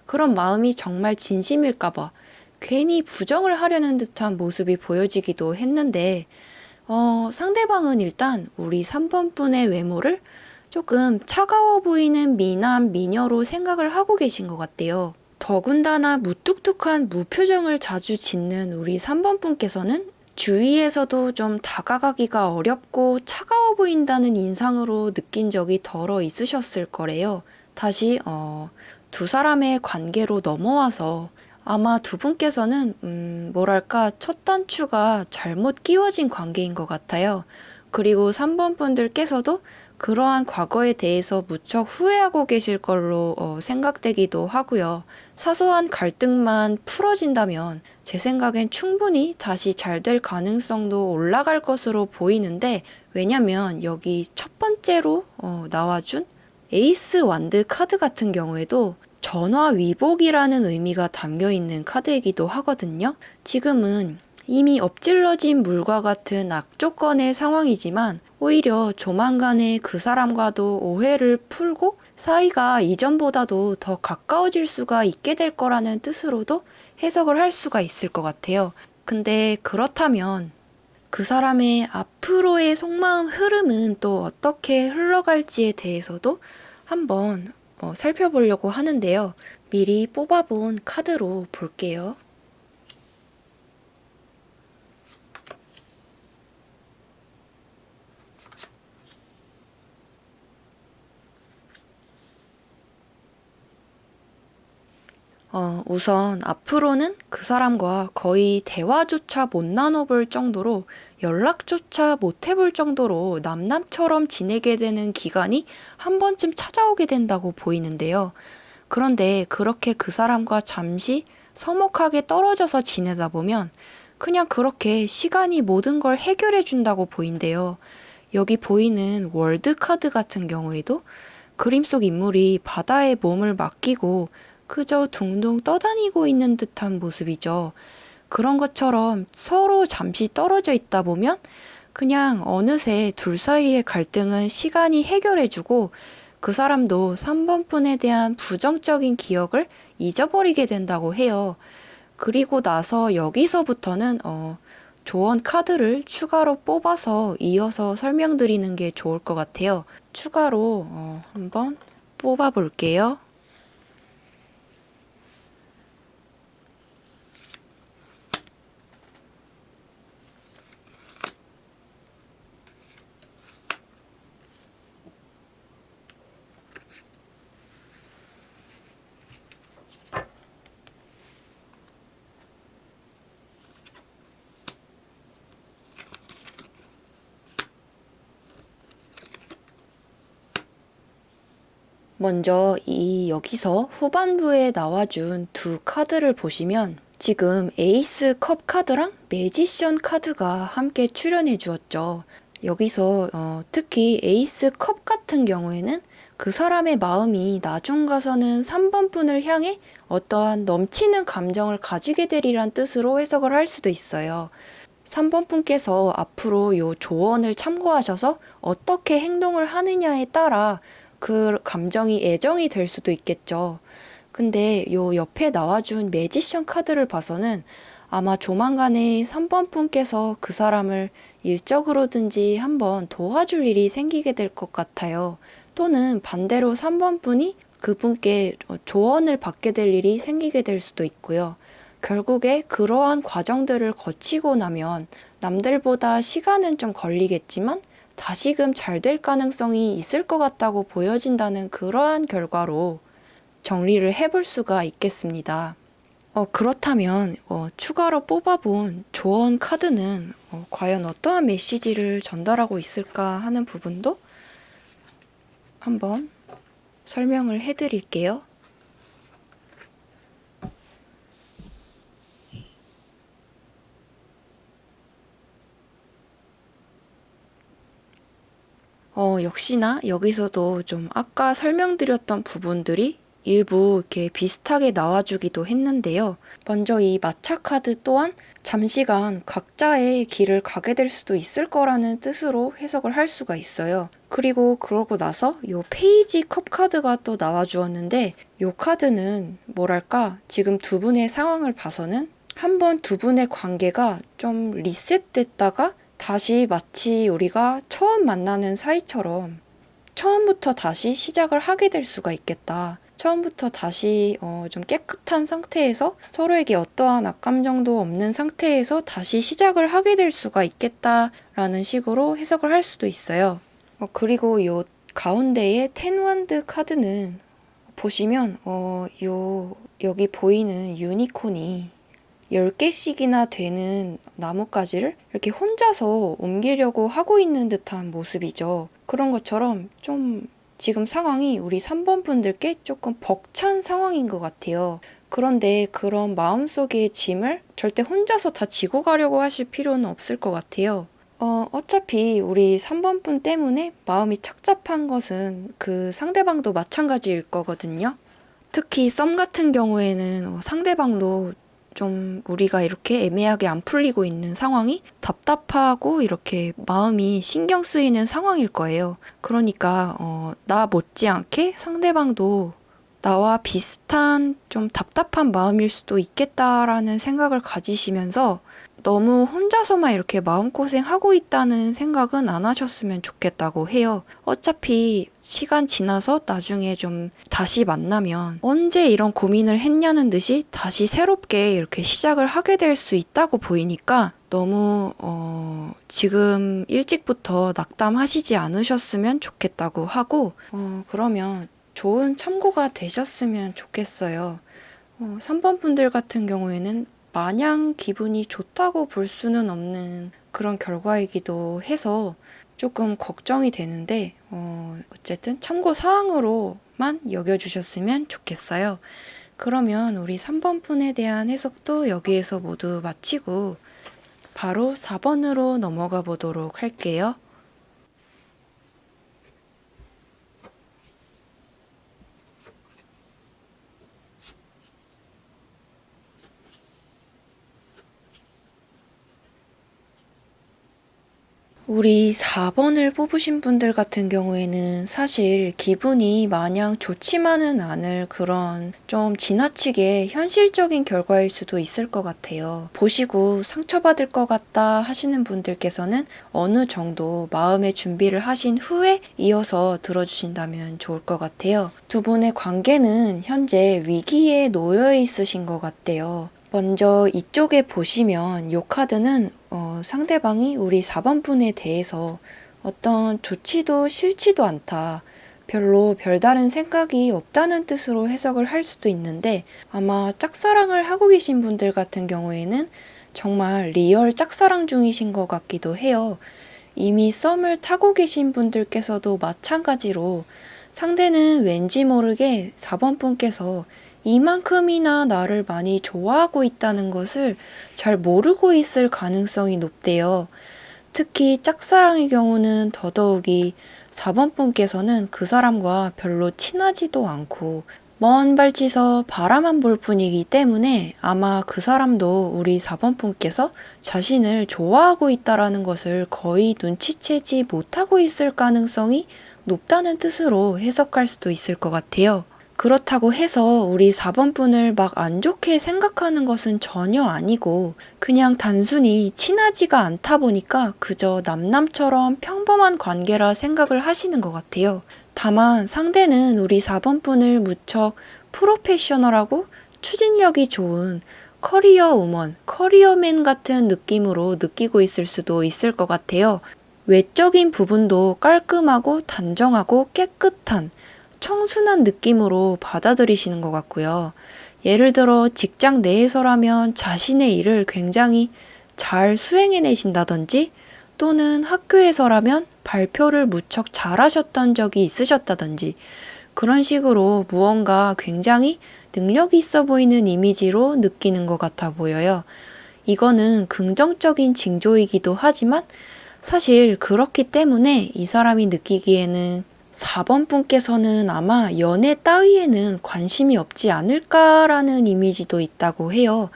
그런 마음이 정말 진심일까봐 괜히 부정을 하려는 듯한 모습이 보여지기도 했는데, 상대방은 일단 우리 3번 분의 외모를 조금 차가워 보이는 미남, 미녀로 생각을 하고 계신 것 같대요. 더군다나 무뚝뚝한 무표정을 자주 짓는 우리 3번 분께서는 주위에서도 좀 다가가기가 어렵고 차가워 보인다는 인상으로 느낀 적이 덜어 있으셨을 거래요. 다시 두 사람의 관계로 넘어와서 아마 두 분께서는 뭐랄까 첫 단추가 잘못 끼워진 관계인 것 같아요. 그리고 3번 분들께서도 그러한 과거에 대해서 무척 후회하고 계실 걸로 생각되기도 하고요. 사소한 갈등만 풀어진다면 제 생각엔 충분히 다시 잘 될 가능성도 올라갈 것으로 보이는데, 왜냐면 여기 첫 번째로 나와준 에이스 완드 카드 같은 경우에도 전화 위복이라는 의미가 담겨 있는 카드이기도 하거든요. 지금은 이미 엎질러진 물과 같은 악조건의 상황이지만 오히려 조만간에 그 사람과도 오해를 풀고 사이가 이전보다도 더 가까워질 수가 있게 될 거라는 뜻으로도 해석을 할 수가 있을 것 같아요. 근데 그렇다면 그 사람의 앞으로의 속마음 흐름은 또 어떻게 흘러갈지에 대해서도 한번 살펴보려고 하는데요. 미리 뽑아본 카드로 볼게요. 우선 앞으로는 그 사람과 거의 대화조차 못 나눠볼 정도로, 연락조차 못 해볼 정도로 남남처럼 지내게 되는 기간이 한 번쯤 찾아오게 된다고 보이는데요. 그런데 그렇게 그 사람과 잠시 서먹하게 떨어져서 지내다 보면 그냥 그렇게 시간이 모든 걸 해결해 준다고 보인대요. 여기 보이는 월드 카드 같은 경우에도 그림 속 인물이 바다에 몸을 맡기고 그저 둥둥 떠다니고 있는 듯한 모습이죠. 그런 것처럼 서로 잠시 떨어져 있다 보면 그냥 어느새 둘 사이의 갈등은 시간이 해결해주고 그 사람도 3번 분에 대한 부정적인 기억을 잊어버리게 된다고 해요. 그리고 나서 여기서부터는 조언 카드를 추가로 뽑아서 이어서 설명드리는 게 좋을 것 같아요. 추가로 한번 뽑아 볼게요. 먼저 여기서 후반부에 나와준 두 카드를 보시면 지금 에이스 컵 카드랑 매지션 카드가 함께 출연해 주었죠. 여기서 특히 에이스 컵 같은 경우에는 그 사람의 마음이 나중 가서는 3번 분을 향해 어떠한 넘치는 감정을 가지게 되리란 뜻으로 해석을 할 수도 있어요. 3번 분께서 앞으로 요 조언을 참고하셔서 어떻게 행동을 하느냐에 따라 그 감정이 애정이 될 수도 있겠죠. 근데 요 옆에 나와준 매지션 카드를 봐서는 아마 조만간에 3번 분께서 그 사람을 일적으로든지 한번 도와줄 일이 생기게 될 것 같아요. 또는 반대로 3번 분이 그분께 조언을 받게 될 일이 생기게 될 수도 있고요. 결국에 그러한 과정들을 거치고 나면 남들보다 시간은 좀 걸리겠지만 다시금 잘 될 가능성이 있을 것 같다고 보여진다는 그러한 결과로 정리를 해볼 수가 있겠습니다. 그렇다면 추가로 뽑아본 조언 카드는 과연 어떠한 메시지를 전달하고 있을까 하는 부분도 한번 설명을 해드릴게요. 역시나 여기서도 좀 아까 설명드렸던 부분들이 일부 이렇게 비슷하게 나와주기도 했는데요. 먼저 이 마차 카드 또한 잠시간 각자의 길을 가게 될 수도 있을 거라는 뜻으로 해석을 할 수가 있어요. 그리고 그러고 나서 요 페이지 컵 카드가 또 나와주었는데 요 카드는 뭐랄까 지금 두 분의 상황을 봐서는 한번 두 분의 관계가 좀 리셋됐다가 다시 마치 우리가 처음 만나는 사이처럼 처음부터 다시 시작을 하게 될 수가 있겠다. 처음부터 다시 좀 깨끗한 상태에서 서로에게 어떠한 악감정도 없는 상태에서 다시 시작을 하게 될 수가 있겠다라는 식으로 해석을 할 수도 있어요. 그리고 요 가운데의 텐 원드 카드는 보시면 요 여기 보이는 유니콘이 10개씩이나 되는 나뭇가지를 이렇게 혼자서 옮기려고 하고 있는 듯한 모습이죠. 그런 것처럼 좀 지금 상황이 우리 3번 분들께 조금 벅찬 상황인 것 같아요. 그런데 그런 마음속의 짐을 절대 혼자서 다 지고 가려고 하실 필요는 없을 것 같아요. 어차피 우리 3번 분 때문에 마음이 착잡한 것은 그 상대방도 마찬가지일 거거든요. 특히 썸 같은 경우에는 상대방도 좀 우리가 이렇게 애매하게 안 풀리고 있는 상황이 답답하고 이렇게 마음이 신경 쓰이는 상황일 거예요. 그러니까 나 못지않게 상대방도 나와 비슷한 좀 답답한 마음일 수도 있겠다라는 생각을 가지시면서 너무 혼자서만 이렇게 마음고생하고 있다는 생각은 안 하셨으면 좋겠다고 해요. 어차피 시간 지나서 나중에 좀 다시 만나면 언제 이런 고민을 했냐는 듯이 다시 새롭게 이렇게 시작을 하게 될 수 있다고 보이니까 너무 지금 일찍부터 낙담하시지 않으셨으면 좋겠다고 하고 그러면 좋은 참고가 되셨으면 좋겠어요. 3번 분들 같은 경우에는 마냥 기분이 좋다고 볼 수는 없는 그런 결과이기도 해서 조금 걱정이 되는데 어쨌든 참고 사항으로만 여겨주셨으면 좋겠어요. 그러면 우리 3번 분에 대한 해석도 여기에서 모두 마치고 바로 4번으로 넘어가 보도록 할게요. 우리 4번을 뽑으신 분들 같은 경우에는 사실 기분이 마냥 좋지만은 않을 그런 좀 지나치게 현실적인 결과일 수도 있을 것 같아요. 보시고 상처받을 것 같다 하시는 분들께서는 어느 정도 마음의 준비를 하신 후에 이어서 들어주신다면 좋을 것 같아요. 두 분의 관계는 현재 위기에 놓여 있으신 것 같대요. 먼저 이쪽에 보시면 이 카드는 상대방이 우리 4번 분에 대해서 어떤 좋지도 싫지도 않다. 별로 별다른 생각이 없다는 뜻으로 해석을 할 수도 있는데 아마 짝사랑을 하고 계신 분들 같은 경우에는 정말 리얼 짝사랑 중이신 것 같기도 해요. 이미 썸을 타고 계신 분들께서도 마찬가지로 상대는 왠지 모르게 4번 분께서 이만큼이나 나를 많이 좋아하고 있다는 것을 잘 모르고 있을 가능성이 높대요. 특히 짝사랑의 경우는 더더욱이 4번 분께서는 그 사람과 별로 친하지도 않고 먼 발치서 바라만 볼 뿐이기 때문에 아마 그 사람도 우리 4번 분께서 자신을 좋아하고 있다라는 것을 거의 눈치채지 못하고 있을 가능성이 높다는 뜻으로 해석할 수도 있을 것 같아요. 그렇다고 해서 우리 4번 분을 막 안 좋게 생각하는 것은 전혀 아니고 그냥 단순히 친하지가 않다 보니까 그저 남남처럼 평범한 관계라 생각을 하시는 것 같아요. 다만 상대는 우리 4번 분을 무척 프로페셔널하고 추진력이 좋은 커리어 우먼, 커리어맨 같은 느낌으로 느끼고 있을 수도 있을 것 같아요. 외적인 부분도 깔끔하고 단정하고 깨끗한 청순한 느낌으로 받아들이시는 것 같고요. 예를 들어 직장 내에서라면 자신의 일을 굉장히 잘 수행해내신다든지 또는 학교에서라면 발표를 무척 잘하셨던 적이 있으셨다든지 그런 식으로 무언가 굉장히 능력이 있어 보이는 이미지로 느끼는 것 같아 보여요. 이거는 긍정적인 징조이기도 하지만 사실 그렇기 때문에 이 사람이 느끼기에는 4번 분께서는 아마 연애 따위에는 관심이 없지 않을까라는 이미지도 있다고 해요.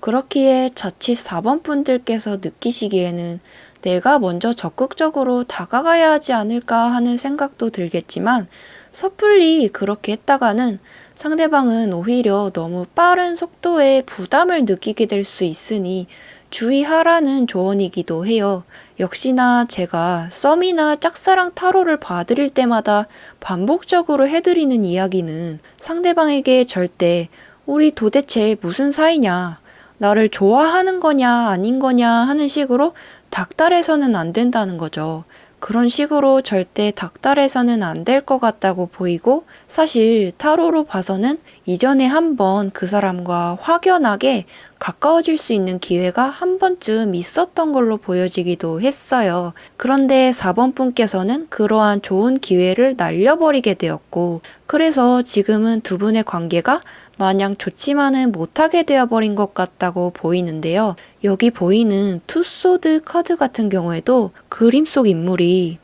그렇기에 자칫 4번 분들께서 느끼시기에는 내가 먼저 적극적으로 다가가야 하지 않을까 하는 생각도 들겠지만 섣불리 그렇게 했다가는 상대방은 오히려 너무 빠른 속도에 부담을 느끼게 될 수 있으니 주의하라는 조언이기도 해요. 역시나 제가 썸이나 짝사랑 타로를 봐드릴 때마다 반복적으로 해드리는 이야기는 상대방에게 절대 우리 도대체 무슨 사이냐, 나를 좋아하는 거냐 아닌 거냐 하는 식으로 닥달해서는 안 된다는 거죠. 그런 식으로 절대 닥달해서는 안 될 것 같다고 보이고 사실 타로로 봐서는 이전에 한번 그 사람과 확연하게 가까워질 수 있는 기회가 한 번쯤 있었던 걸로 보여지기도 했어요. 그런데 4번 분께서는 그러한 좋은 기회를 날려버리게 되었고, 그래서 지금은 두 분의 관계가 마냥 좋지만은 못하게 되어버린 것 같다고 보이는데요. 여기 보이는 투소드 카드 같은 경우에도 그림 속 인물이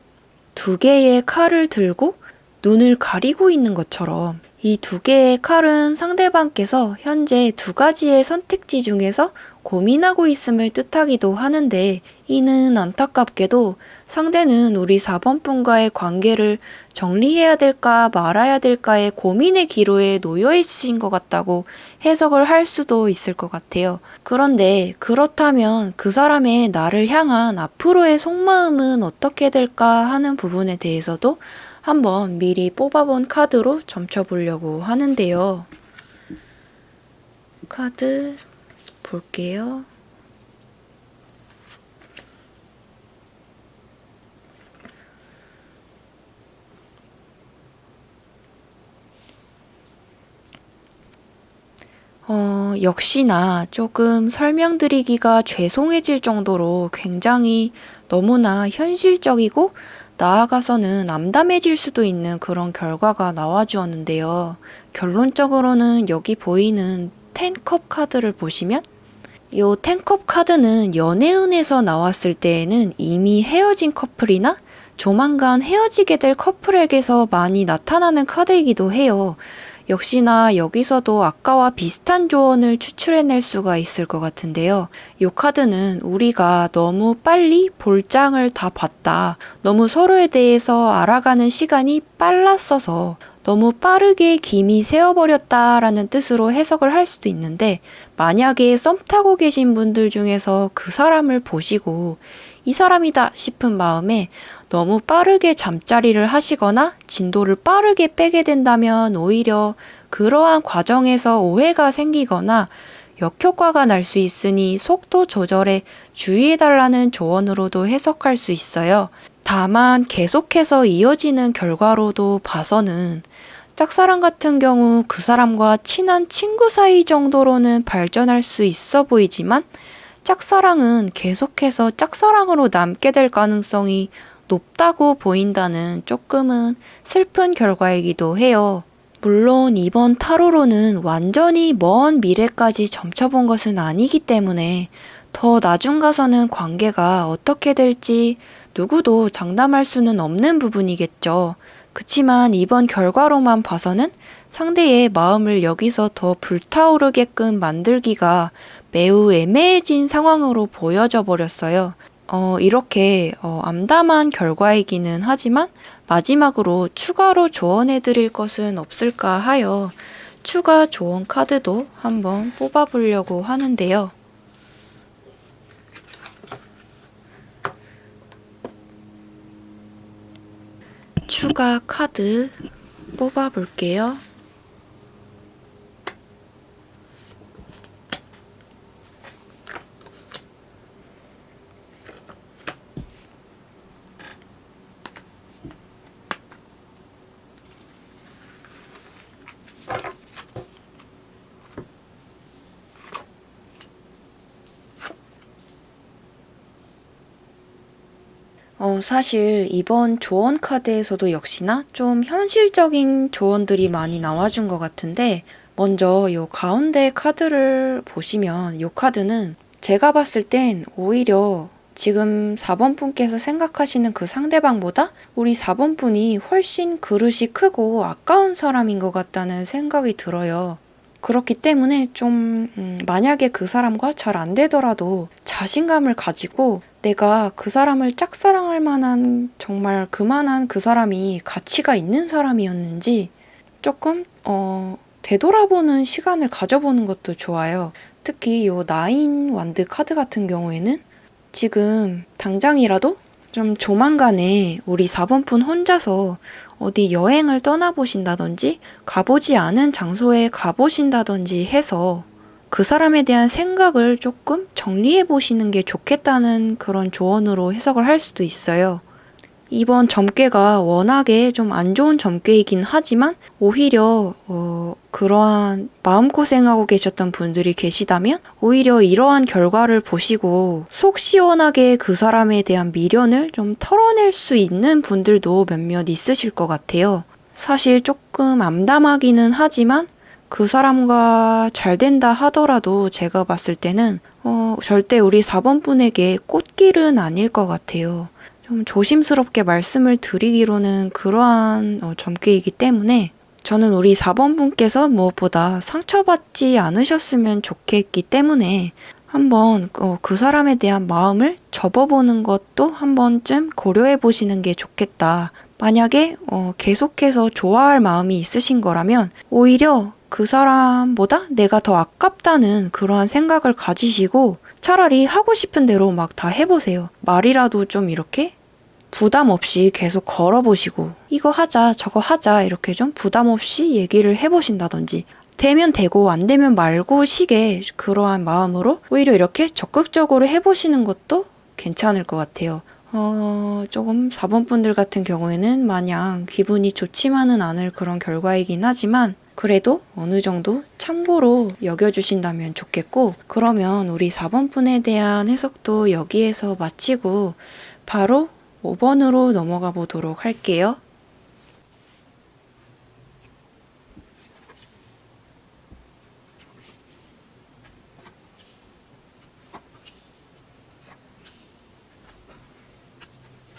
두 개의 칼을 들고 눈을 가리고 있는 것처럼 이 두 개의 칼은 상대방께서 현재 두 가지의 선택지 중에서 고민하고 있음을 뜻하기도 하는데, 이는 안타깝게도 상대는 우리 4번 분과의 관계를 정리해야 될까 말아야 될까의 고민의 기로에 놓여 있으신 것 같다고 해석을 할 수도 있을 것 같아요. 그런데 그렇다면 그 사람의 나를 향한 앞으로의 속마음은 어떻게 될까 하는 부분에 대해서도 한번 미리 뽑아본 카드로 점쳐보려고 하는데요. 카드 볼게요. 역시나 조금 설명드리기가 죄송해질 정도로 굉장히 너무나 현실적이고 나아가서는 암담해질 수도 있는 그런 결과가 나와주었는데요. 결론적으로는 여기 보이는 10컵 카드를 보시면 이 10컵 카드는 연애운에서 나왔을 때에는 이미 헤어진 커플이나 조만간 헤어지게 될 커플에게서 많이 나타나는 카드이기도 해요. 역시나 여기서도 아까와 비슷한 조언을 추출해낼 수가 있을 것 같은데요. 이 카드는 우리가 너무 빨리 볼장을 다 봤다. 너무 서로에 대해서 알아가는 시간이 빨랐어서 너무 빠르게 김이 새어버렸다라는 뜻으로 해석을 할 수도 있는데, 만약에 썸 타고 계신 분들 중에서 그 사람을 보시고 이 사람이다 싶은 마음에 너무 빠르게 잠자리를 하시거나 진도를 빠르게 빼게 된다면 오히려 그러한 과정에서 오해가 생기거나 역효과가 날 수 있으니 속도 조절에 주의해달라는 조언으로도 해석할 수 있어요. 다만 계속해서 이어지는 결과로도 봐서는 짝사랑 같은 경우 그 사람과 친한 친구 사이 정도로는 발전할 수 있어 보이지만, 짝사랑은 계속해서 짝사랑으로 남게 될 가능성이 높다고 보인다는 조금은 슬픈 결과이기도 해요. 물론 이번 타로로는 완전히 먼 미래까지 점쳐본 것은 아니기 때문에 더 나중 가서는 관계가 어떻게 될지 누구도 장담할 수는 없는 부분이겠죠. 그치만 이번 결과로만 봐서는 상대의 마음을 여기서 더 불타오르게끔 만들기가 매우 애매해진 상황으로 보여져 버렸어요. 이렇게 암담한 결과이기는 하지만 마지막으로 추가로 조언해 드릴 것은 없을까 하여 추가 조언 카드도 한번 뽑아보려고 하는데요. 추가 카드 뽑아볼게요. 사실 이번 조언 카드에서도 역시나 좀 현실적인 조언들이 많이 나와준 것 같은데, 먼저 요 가운데 카드를 보시면 요 카드는 제가 봤을 땐 오히려 지금 4번 분께서 생각하시는 그 상대방보다 우리 4번 분이 훨씬 그릇이 크고 아까운 사람인 것 같다는 생각이 들어요. 그렇기 때문에 좀 만약에 그 사람과 잘 안 되더라도 자신감을 가지고 내가 그 사람을 짝사랑할 만한 정말 그만한 그 사람이 가치가 있는 사람이었는지 조금 되돌아보는 시간을 가져보는 것도 좋아요. 특히 요 나인 완드 카드 같은 경우에는 지금 당장이라도 좀 조만간에 우리 4번 분 혼자서 어디 여행을 떠나보신다든지 가보지 않은 장소에 가보신다든지 해서 그 사람에 대한 생각을 조금 정리해 보시는 게 좋겠다는 그런 조언으로 해석을 할 수도 있어요. 이번 점괘가 워낙에 좀 안 좋은 점괘이긴 하지만 오히려 그러한 마음고생하고 계셨던 분들이 계시다면 오히려 이러한 결과를 보시고 속 시원하게 그 사람에 대한 미련을 좀 털어낼 수 있는 분들도 몇몇 있으실 것 같아요. 사실 조금 암담하기는 하지만 그 사람과 잘 된다 하더라도 제가 봤을 때는 절대 우리 4번 분에게 꽃길은 아닐 것 같아요. 좀 조심스럽게 말씀을 드리기로는 그러한 점괘이기 때문에 저는 우리 4번 분께서 무엇보다 상처받지 않으셨으면 좋겠기 때문에 한번 그 사람에 대한 마음을 접어보는 것도 한 번쯤 고려해 보시는 게 좋겠다. 만약에 계속해서 좋아할 마음이 있으신 거라면 오히려 그 사람보다 내가 더 아깝다는 그러한 생각을 가지시고 차라리 하고 싶은 대로 막 다 해보세요. 말이라도 좀 이렇게 부담 없이 계속 걸어보시고 이거 하자 저거 하자 이렇게 좀 부담 없이 얘기를 해보신다든지 되면 되고 안 되면 말고 식의 그러한 마음으로 오히려 이렇게 적극적으로 해보시는 것도 괜찮을 것 같아요. 조금 4번 분들 같은 경우에는 마냥 기분이 좋지만은 않을 그런 결과이긴 하지만 그래도 어느 정도 참고로 여겨주신다면 좋겠고 그러면 우리 4번 분에 대한 해석도 여기에서 마치고 바로 5번으로 넘어가 보도록 할게요.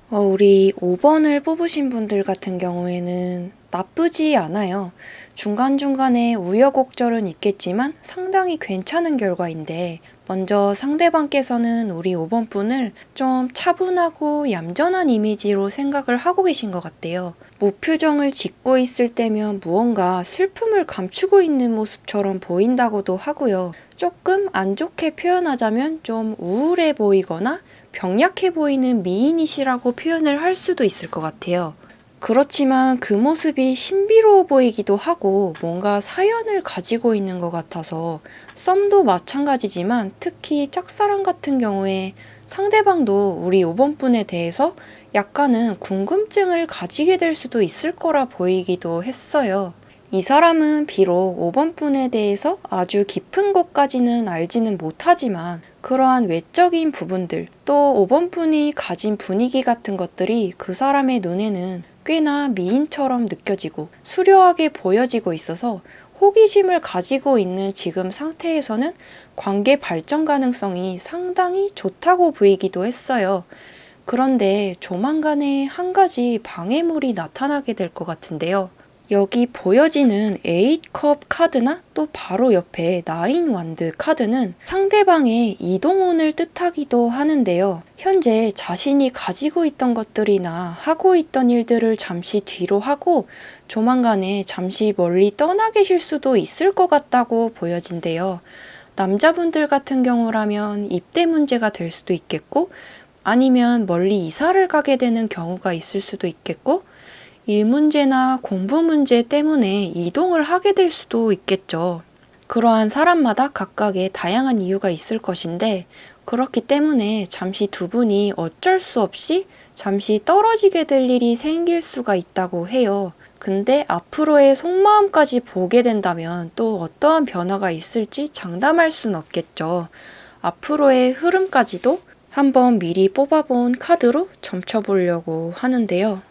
우리 5번을 뽑으신 분들 같은 경우에는 나쁘지 않아요. 중간중간에 우여곡절은 있겠지만 상당히 괜찮은 결과인데 먼저 상대방께서는 우리 5번 분을 좀 차분하고 얌전한 이미지로 생각을 하고 계신 것 같대요. 무표정을 짓고 있을 때면 무언가 슬픔을 감추고 있는 모습처럼 보인다고도 하고요. 조금 안 좋게 표현하자면 좀 우울해 보이거나 병약해 보이는 미인이시라고 표현을 할 수도 있을 것 같아요. 그렇지만 그 모습이 신비로워 보이기도 하고 뭔가 사연을 가지고 있는 것 같아서 썸도 마찬가지지만 특히 짝사랑 같은 경우에 상대방도 우리 5번 분에 대해서 약간은 궁금증을 가지게 될 수도 있을 거라 보이기도 했어요. 이 사람은 비록 5번 분에 대해서 아주 깊은 것까지는 알지는 못하지만 그러한 외적인 부분들 또 5번 분이 가진 분위기 같은 것들이 그 사람의 눈에는 꽤나 미인처럼 느껴지고 수려하게 보여지고 있어서 호기심을 가지고 있는 지금 상태에서는 관계 발전 가능성이 상당히 좋다고 보이기도 했어요. 그런데 조만간에 한 가지 방해물이 나타나게 될 것 같은데요. 여기 보여지는 8컵 카드나 또 바로 옆에 9 완드 카드는 상대방의 이동운을 뜻하기도 하는데요. 현재 자신이 가지고 있던 것들이나 하고 있던 일들을 잠시 뒤로 하고 조만간에 잠시 멀리 떠나 계실 수도 있을 것 같다고 보여진대요. 남자분들 같은 경우라면 입대 문제가 될 수도 있겠고 아니면 멀리 이사를 가게 되는 경우가 있을 수도 있겠고 일 문제나 공부 문제 때문에 이동을 하게 될 수도 있겠죠. 그러한 사람마다 각각의 다양한 이유가 있을 것인데 그렇기 때문에 잠시 두 분이 어쩔 수 없이 잠시 떨어지게 될 일이 생길 수가 있다고 해요. 근데 앞으로의 속마음까지 보게 된다면 또 어떠한 변화가 있을지 장담할 순 없겠죠. 앞으로의 흐름까지도 한번 미리 뽑아본 카드로 점쳐보려고 하는데요.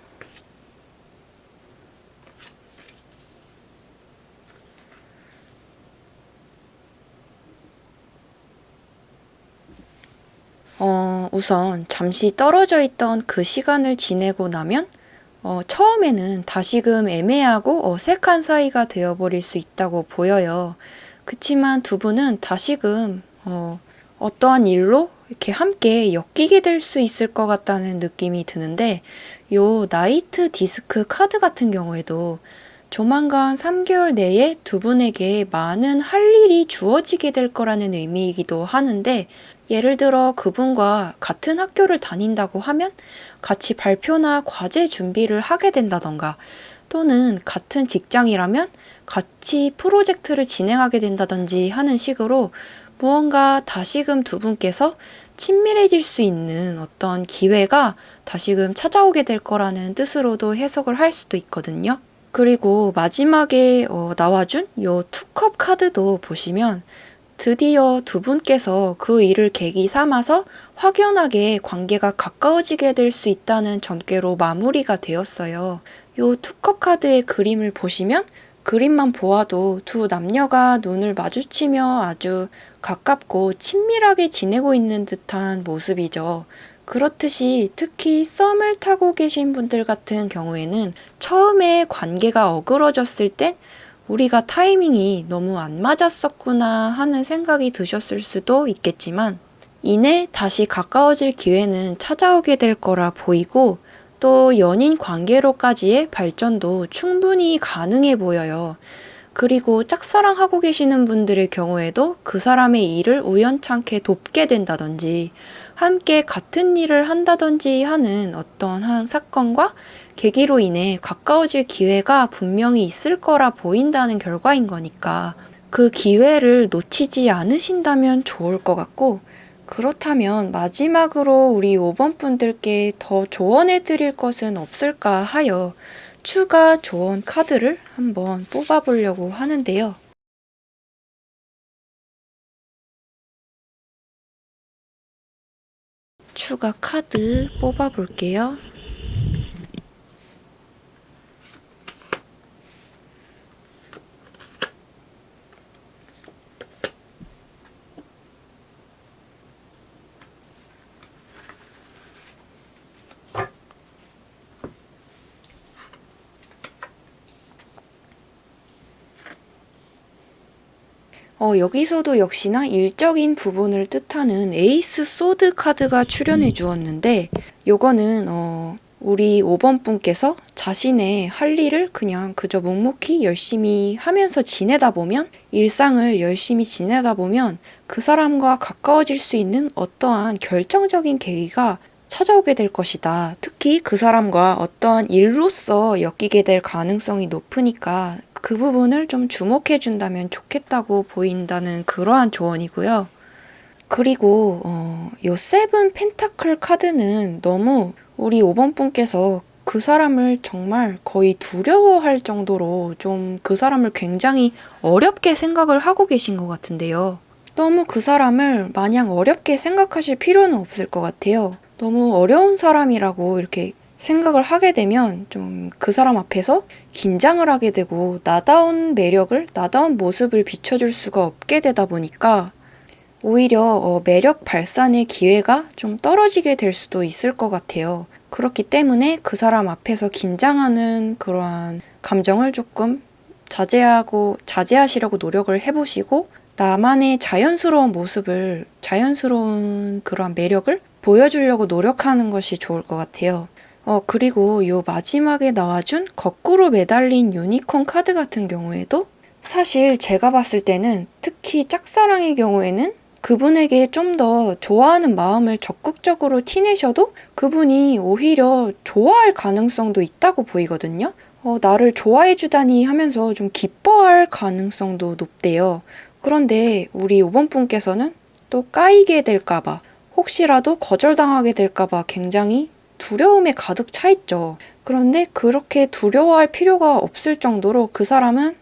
우선 잠시 떨어져 있던 그 시간을 지내고 나면 처음에는 다시금 애매하고 어색한 사이가 되어버릴 수 있다고 보여요. 그치만 두 분은 다시금 어떠한 일로 이렇게 함께 엮이게 될 수 있을 것 같다는 느낌이 드는데 요 나이트 디스크 카드 같은 경우에도 조만간 3개월 내에 두 분에게 많은 할 일이 주어지게 될 거라는 의미이기도 하는데 예를 들어 그분과 같은 학교를 다닌다고 하면 같이 발표나 과제 준비를 하게 된다던가 또는 같은 직장이라면 같이 프로젝트를 진행하게 된다든지 하는 식으로 무언가 다시금 두 분께서 친밀해질 수 있는 어떤 기회가 다시금 찾아오게 될 거라는 뜻으로도 해석을 할 수도 있거든요. 그리고 마지막에 나와준 요 투컵 카드도 보시면 드디어 두 분께서 그 일을 계기 삼아서 확연하게 관계가 가까워지게 될 수 있다는 점괘로 마무리가 되었어요. 요 투컵 카드의 그림을 보시면 그림만 보아도 두 남녀가 눈을 마주치며 아주 가깝고 친밀하게 지내고 있는 듯한 모습이죠. 그렇듯이 특히 썸을 타고 계신 분들 같은 경우에는 처음에 관계가 어그러졌을 땐 우리가 타이밍이 너무 안 맞았었구나 하는 생각이 드셨을 수도 있겠지만 이내 다시 가까워질 기회는 찾아오게 될 거라 보이고 또 연인 관계로까지의 발전도 충분히 가능해 보여요. 그리고 짝사랑하고 계시는 분들의 경우에도 그 사람의 일을 우연찮게 돕게 된다든지 함께 같은 일을 한다든지 하는 어떠한 사건과 계기로 인해 가까워질 기회가 분명히 있을 거라 보인다는 결과인 거니까 그 기회를 놓치지 않으신다면 좋을 것 같고 그렇다면 마지막으로 우리 5번 분들께 더 조언해 드릴 것은 없을까 하여 추가 조언 카드를 한번 뽑아보려고 하는데요. 추가 카드 뽑아볼게요. 여기서도 역시나 일적인 부분을 뜻하는 에이스 소드 카드가 출연해 주었는데 요거는 우리 5번 분께서 자신의 할 일을 그냥 그저 묵묵히 열심히 하면서 지내다 보면 일상을 열심히 지내다 보면 그 사람과 가까워질 수 있는 어떠한 결정적인 계기가 찾아오게 될 것이다. 특히 그 사람과 어떠한 일로서 엮이게 될 가능성이 높으니까 그 부분을 좀 주목해 준다면 좋겠다고 보인다는 그러한 조언이고요. 그리고 요 세븐 펜타클 카드는 너무 우리 5번 분께서 그 사람을 정말 거의 두려워할 정도로 좀 그 사람을 굉장히 어렵게 생각을 하고 계신 것 같은데요. 너무 그 사람을 마냥 어렵게 생각하실 필요는 없을 것 같아요. 너무 어려운 사람이라고 이렇게 생각을 하게 되면 좀 그 사람 앞에서 긴장을 하게 되고 나다운 매력을, 나다운 모습을 비춰줄 수가 없게 되다 보니까 오히려 매력 발산의 기회가 좀 떨어지게 될 수도 있을 것 같아요. 그렇기 때문에 그 사람 앞에서 긴장하는 그러한 감정을 조금 자제하시려고 노력을 해보시고 나만의 자연스러운 모습을, 자연스러운 그러한 매력을 보여주려고 노력하는 것이 좋을 것 같아요. 그리고 요 마지막에 나와준 거꾸로 매달린 유니콘 카드 같은 경우에도 사실 제가 봤을 때는 특히 짝사랑의 경우에는 그분에게 좀 더 좋아하는 마음을 적극적으로 티내셔도 그분이 오히려 좋아할 가능성도 있다고 보이거든요. 나를 좋아해주다니 하면서 좀 기뻐할 가능성도 높대요. 그런데 우리 5번 분께서는 또 까이게 될까봐, 혹시라도 거절당하게 될까봐 굉장히 두려움에 가득 차 있죠. 그런데 그렇게 두려워할 필요가 없을 정도로 그 사람은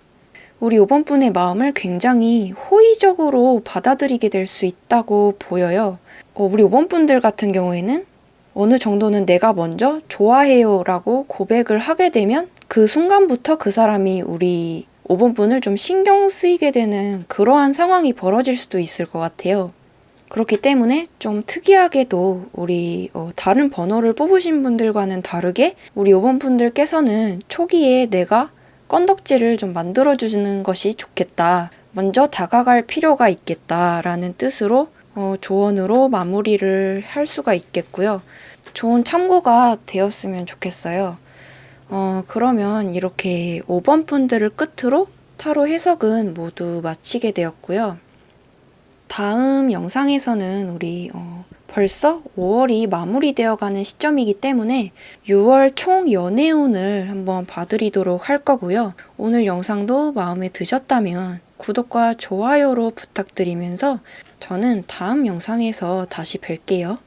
우리 5번 분의 마음을 굉장히 호의적으로 받아들이게 될 수 있다고 보여요. 우리 5번 분들 같은 경우에는 어느 정도는 내가 먼저 좋아해요 라고 고백을 하게 되면 그 순간부터 그 사람이 우리 5번 분을 좀 신경 쓰이게 되는 그러한 상황이 벌어질 수도 있을 것 같아요. 그렇기 때문에 좀 특이하게도 우리 다른 번호를 뽑으신 분들과는 다르게 우리 5번 분들께서는 초기에 내가 건덕지를 좀 만들어주는 것이 좋겠다. 먼저 다가갈 필요가 있겠다라는 뜻으로 조언으로 마무리를 할 수가 있겠고요. 좋은 참고가 되었으면 좋겠어요. 그러면 이렇게 5번 분들을 끝으로 타로 해석은 모두 마치게 되었고요. 다음 영상에서는 우리 벌써 5월이 마무리되어 가는 시점이기 때문에 6월 총 연애운을 한번 봐드리도록 할 거고요. 오늘 영상도 마음에 드셨다면 구독과 좋아요로 부탁드리면서 저는 다음 영상에서 다시 뵐게요.